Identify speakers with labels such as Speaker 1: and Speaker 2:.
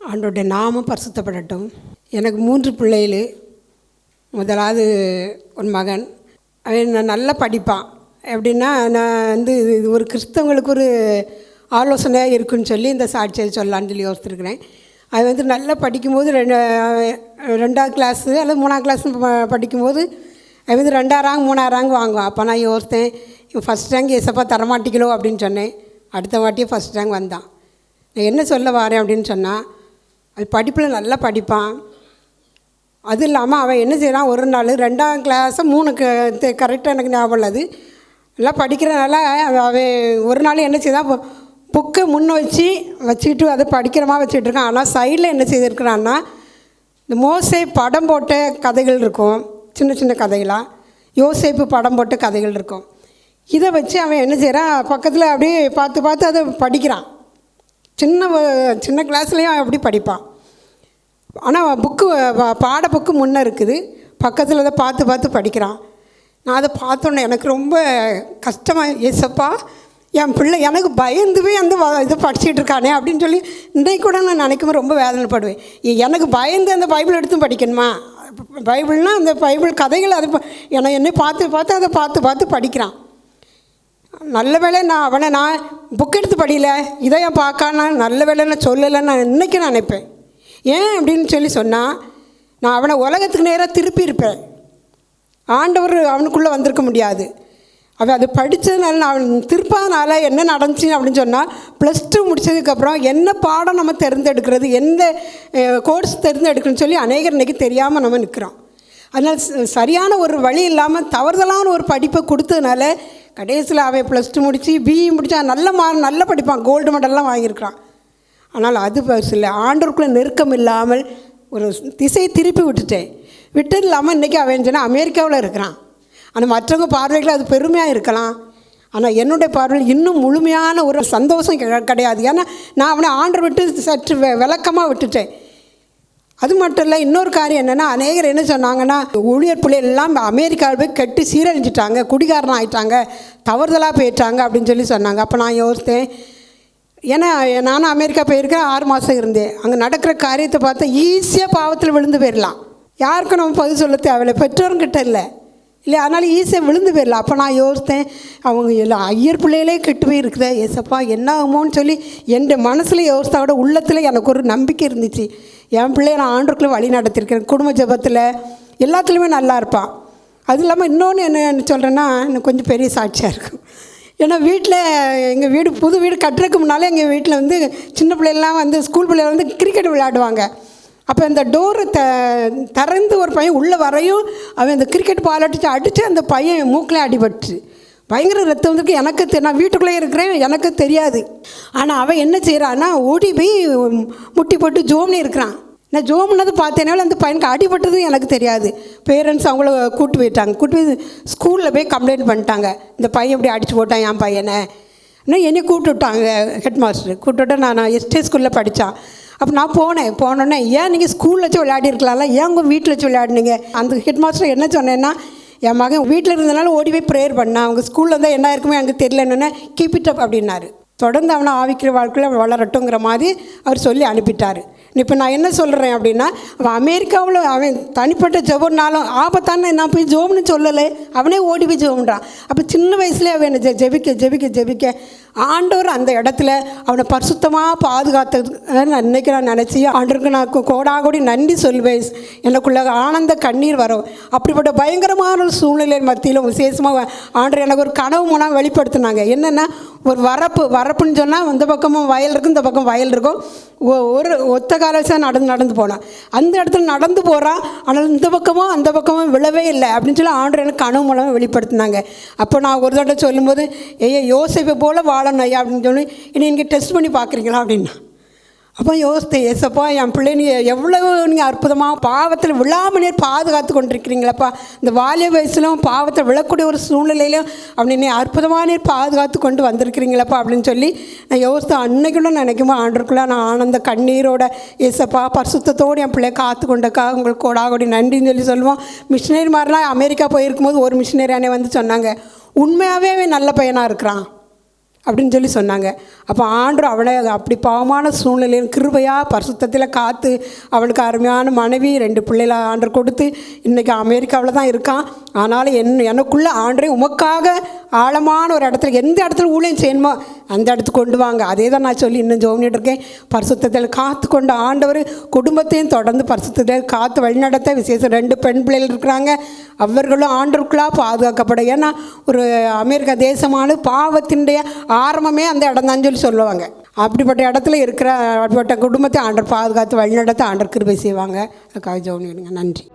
Speaker 1: ஆண்டவருடைய நாமம் பரிசுத்தப்படட்டும். எனக்கு 3 பிள்ளைகள். முதலாவது ஒரு மகன். அவன் நல்லா படிப்பான். எப்படின்னா, நான் இது ஒரு கிறிஸ்தவங்களுக்கு ஒரு ஆலோசனையாக இருக்குன்னு சொல்லி இந்த சாட்சியை சொல்லலான்னு சொல்லி யோசித்துருக்கிறேன். அது நல்லா படிக்கும்போது 2ஆவது கிளாஸு அல்லது 3ஆம் கிளாஸ் படிக்கும்போது அவன் 2ஆம் ரேங்க் 3ஆம் ரேங்க் வாங்குவான். அப்போ நான் யோசித்தேன், இவன் ஃபஸ்ட் ரேங்க் ஏசப்பா தரமாட்டிக்கலோ அப்படின்னு சொன்னேன். அடுத்த வாட்டியே ஃபஸ்ட் ரேங்க் வந்தான். நான் என்ன சொல்ல வரேன் அப்படின்னு சொன்னால், அது படிப்பில் நல்லா படிப்பான். அது இல்லாமல் அவன் என்ன செய்கிறான், ஒரு நாள் 2ஆம் கிளாஸை 3 கரெக்டாக எனக்கு ஞாபகம் உள்ளது. நல்லா படிக்கிறனால அவன் ஒரு நாள் என்ன செய்தான், புக்கை முன்ன வச்சுக்கிட்டு அதை படிக்கிறமா வச்சுட்டு இருக்கான். ஆனால் சைடில் என்ன செய்திருக்கிறான்னா, இந்த மோசே படம் போட்ட கதைகள் இருக்கும், சின்ன சின்ன கதைகளாக யோசேப்பு படம் போட்ட கதைகள் இருக்கும். இதை வச்சு அவன் என்ன செய்கிறான், பக்கத்தில் அப்படியே பார்த்து பார்த்து அதை படிக்கிறான். சின்ன கிளாஸ்லேயும் அப்படி படிப்பான். ஆனால் பாட புக்கு முன்னே இருக்குது, பக்கத்தில் அதை பார்த்து பார்த்து படிக்கிறான். நான் அதை பார்த்தோன்னே எனக்கு ரொம்ப கஷ்டமாக, ஏசப்பா என் பிள்ளை எனக்கு பயந்துவே அந்த இதை படிச்சுட்டு இருக்கானே அப்படின்னு சொல்லி இன்றைக்கு கூட நான் நினைக்கும் ரொம்ப வேதனைப்படுவேன். எனக்கு பயந்து அந்த பைபிள் எடுத்தும் படிக்கணுமா? பைபிள்னால் அந்த பைபிள் கதைகள் அது என்னை பார்த்து அதை பார்த்து படிக்கிறான். நல்ல வேளை நான் புக் எடுத்து படியல, இதை என் பார்க்கானா நல்ல வேளை நான் சொல்லலை நான் இன்றைக்கி நான் நினைப்பேன். ஏன் அப்படின்னு சொல்லி சொன்னால், நான் அவனை உலகத்துக்கு நேராக திருப்பி இருப்பேன். ஆண்டவர் அவனுக்குள்ளே வந்திருக்க முடியாது. அவன் அது படித்ததுனால, நான் அவன் திருப்பாதனால என்ன நடந்துச்சு அப்படின்னு சொன்னால், +2 முடித்ததுக்கப்புறம் என்ன பாடம் நம்ம தேர்ந்தெடுக்கிறது, எந்த கோர்ஸ் தேர்ந்தெடுக்கணும்னு சொல்லி அநேகர் இன்றைக்கி தெரியாமல் நம்ம நிற்கிறோம். அதனால் சரியான ஒரு வழி இல்லாமல் தவறுதலான ஒரு படிப்பை கொடுத்ததுனால கடைசியில் அவன் +2 முடித்து பிஇ முடித்தா நல்ல படிப்பான், கோல்டு மெடல்லாம் வாங்கியிருக்கிறான். ஆனால் அது இல்லை, ஆண்டவருக்குள்ளே நெருக்கம் இல்லாமல் ஒரு திசையை திருப்பி விட்டது இல்லாமல் இன்றைக்கி அவன் சொன்னால் அமெரிக்காவில் இருக்கிறான். ஆனால் மற்றவங்க பார்வைகள் அது பெருமையாக இருக்கலாம். ஆனால் என்னுடைய பார்வையில் இன்னும் முழுமையான ஒரு சந்தோஷம் கிடையாது. ஏன்னா நான் அவனை ஆண்டவர் விட்டு சற்று விளக்கமாக விட்டுட்டேன். அது மட்டும் இல்லை, இன்னொரு காரியம் என்னென்னா, அநேகர் என்ன சொன்னாங்கன்னா, ஊழியர் பிள்ளைகள் எல்லாம் அமெரிக்காவில் போய் கட்டி சீரழிஞ்சிட்டாங்க, குடிகாரன் ஆகிட்டாங்க, தவறுதலாக போயிட்டாங்க அப்படின்னு சொல்லி சொன்னாங்க. அப்போ நான் யோசித்தேன், ஏன்னா நானும் அமெரிக்கா போயிருக்கேன், 6 மாதம் இருந்தேன். அங்கே நடக்கிற காரியத்தை பார்த்தா ஈஸியாக பாவத்தில் விழுந்து போயிடலாம். யாருக்கும் நம்ம பதில் சொல்ல தேவையில்லை, பெற்றோர்கிட்ட இல்லை. அதனால் ஈஸியாக விழுந்து போயிடலாம். அப்போ நான் யோசித்தேன், அவங்க எல்லாம் ஐயர் பிள்ளைகளே கெட்டு போய் இருக்குதே, ஏசப்பா என்ன ஆகுமோன்னு சொல்லி என் மனசில் யோசித்தா கூட உள்ளத்தில் எனக்கு ஒரு நம்பிக்கை இருந்துச்சு. என் பிள்ளைய நான் ஆண்டவருக்குள்ளே வழி நடத்திருக்கிறேன். குடும்ப ஜெபத்தில் எல்லாத்துலேயுமே நல்லா இருப்பான். அது இல்லாமல் இன்னொன்று என்ன சொல்கிறேன்னா, எனக்கு கொஞ்சம் பெரிய சாட்சியாக இருக்கும். ஏன்னா வீட்டில் எங்கள் வீடு புது வீடு கட்டுறதுக்கு முன்னாலே எங்கள் வீட்டில் சின்ன பிள்ளைகள்லாம் ஸ்கூல் பிள்ளைகள் கிரிக்கெட் விளையாடுவாங்க. அப்போ இந்த டோரை திறந்து ஒரு பையன் உள்ளே வரையும் அவன் இந்த கிரிக்கெட் பால் அடித்து அந்த பையன் மூக்கில் அடிபட்டு பயங்கர ரத்தம் வந்துருக்கு. எனக்கு நான் வீட்டுக்குள்ளே இருக்கிறேன், எனக்கு தெரியாது. ஆனால் அவன் என்ன செய்கிறான்னா, ஓடி போய் முட்டி போட்டு ஜோம்னு இருக்கிறான். நான் ஜோம்னது பார்த்தேனால அந்த பையனுக்கு அடிபட்டதும் எனக்கு தெரியாது. பேரண்ட்ஸ் அவங்கள கூட்டு போய் ஸ்கூலில் போய் கம்ப்ளைண்ட் பண்ணிட்டாங்க, இந்த பையன் இப்படி அடித்து போட்டான் என் பையனை. இன்னும் என்னை கூப்பிட்டு விட்டாங்க ஹெட் மாஸ்டர். கூப்பிட்டு நான் எஸ்டே ஸ்கூலில் படித்தான். அப்போ நான் போனோன்னே, ஏன் நீங்கள் ஸ்கூலில் வச்சு விளையாடிருக்கலாம்ல, ஏன் உங்கள் வீட்டில் வச்சு விளையாடுனீங்க? அந்த ஹெட் மாஸ்டர் என்ன சொன்னேன்னா, என் மகன் வீட்டில் இருந்தனால ஓடி போய் ப்ரேயர் பண்ணான், அவங்க ஸ்கூலில் இருந்தால் என்ன இருக்குமே எனக்கு தெரியலன்னு கீப் இட் அப் அப்படின்னாரு. தொடர்ந்து அவனை ஆவிக்கிற வாழ்க்கையில் வளரட்டுங்கிற மாதிரி அவர் சொல்லி அனுப்பிட்டார். இப்போ நான் என்ன சொல்கிறேன் அப்படின்னா, அவன் அமெரிக்காவில் அவன் தனிப்பட்ட ஜெபம்னாலும் ஆபத்தான நான் போய் ஜோம்னு சொல்லலை, அவனே ஓடி போய் ஜெபம்ன்றான். அப்போ சின்ன வயசுலேயே அவன் ஜெபிக்க ஆண்டவர் அந்த இடத்துல அவனை பரிசுத்தமாக பாதுகாத்தது இன்றைக்கி நான் நினச்சி ஆண்டவருக்கு நான் கோடாகோடி நன்றி சொல்வேன். எனக்குள்ள ஆனந்த கண்ணீர் வரும். அப்படிப்பட்ட பயங்கரமான ஒரு சூழ்நிலை மத்தியிலும் விசேஷமாக ஆண்டவர் எனக்கு ஒரு கனவு மூலம் வெளிப்படுத்தினாங்க. என்னென்னா, ஒரு வரப்புன்னு சொன்னால் இந்த பக்கமும் வயல் இருக்கும், இந்த பக்கம் வயல் இருக்கும். ஒரு ஒத்த காலசாக நடந்து போனான். அந்த இடத்துல நடந்து போகிறான், ஆனால் இந்த பக்கமும் அந்த பக்கமும் விழவே இல்லை அப்படின்னு சொல்லி ஆண்டவர் எனக்கு கனவு மூலமாக வெளிப்படுத்தினாங்க. அப்போ நான் ஒரு தடவை சொல்லும்போது, யோசேப்பை போல் வாழணும் ஐயா அப்படின்னு சொல்லி, இனி நீங்கள் டெஸ்ட் பண்ணி பார்க்குறீங்களா அப்படின்னா. அப்போ யோசித்தேன், ஏசப்பா என் பிள்ளை நீங்கள் எவ்வளவு நீங்கள் அற்புதமாக பாவத்தில் விழாமலே பாதுகாத்து கொண்டிருக்கிறீங்களப்பா. இந்த வாலிய வயசுலும் பாவத்தை விழக்கூடிய ஒரு சூழ்நிலையிலும் அப்படின்னு அற்புதமான பாதுகாத்து கொண்டு வந்திருக்கிறீங்களப்பா அப்படின்னு சொல்லி நான் யோசித்தேன். அன்னைக்குள்ள நினைக்குமா ஆண்டருக்குள்ள நான் ஆனந்த கண்ணீரோட, ஏசப்பா பரிசுத்தத்தோடு என் பிள்ளைய காத்து கொண்டக்கா உங்களுக்கு கோடாகோடி நன்றின்னு சொல்லி சொல்லுவோம். மிஷினரி மாதிரிலாம் அமெரிக்கா போயிருக்கும்போது ஒரு மிஷினரி அண்ணே சொன்னாங்க, உண்மையாகவே அவன் நல்ல பையனாக இருக்கிறான், அப்படின்னு சொல்லி சொன்னாங்க. அப்போ ஆண்டவர் அவளை அப்படி பாவமான சூழ்நிலையில் கிருபையாக பரிசுத்தத்தில் காத்து அவளுக்கு அருமையான மனைவி 2 பிள்ளைகளை ஆண்டவர் கொடுத்து இன்றைக்கி அமெரிக்காவில் தான் இருக்கான். ஆனாலும் எனக்குள்ளே ஆண்டவரே உமக்காக ஆழமான ஒரு இடத்துல எந்த இடத்துல ஊழியம் செய்யணுமோ அந்த இடத்துக்கு கொண்டு வாங்க. அதே தான் நான் சொல்லி இன்னும் ஜோமிட்டு இருக்கேன். பரிசுத்தத்தில் காத்து கொண்ட ஆண்டவர் குடும்பத்தையும் தொடர்ந்து பரிசுத்தத்தில் காத்து வழிநடத்த விசேஷம் 2 பெண் பிள்ளைகள் இருக்கிறாங்க. அவர்களும் ஆண்டவருக்குள்ளாக பாதுகாக்கப்படும். ஏன்னா ஒரு அமெரிக்கா தேசமான பாவத்தினுடைய ஆரம்பமே அந்த இடம் தான் சொல்லி சொல்லுவாங்க. அப்படிப்பட்ட இடத்துல இருக்கிற அப்படிப்பட்ட குடும்பத்தை ஆண்டவர் பாதுகாத்து வழிநடத்த ஆண்டவர் கிருபை செய்வாங்க. அதுக்காக ஜெபம் பண்ணுங்க. நன்றி.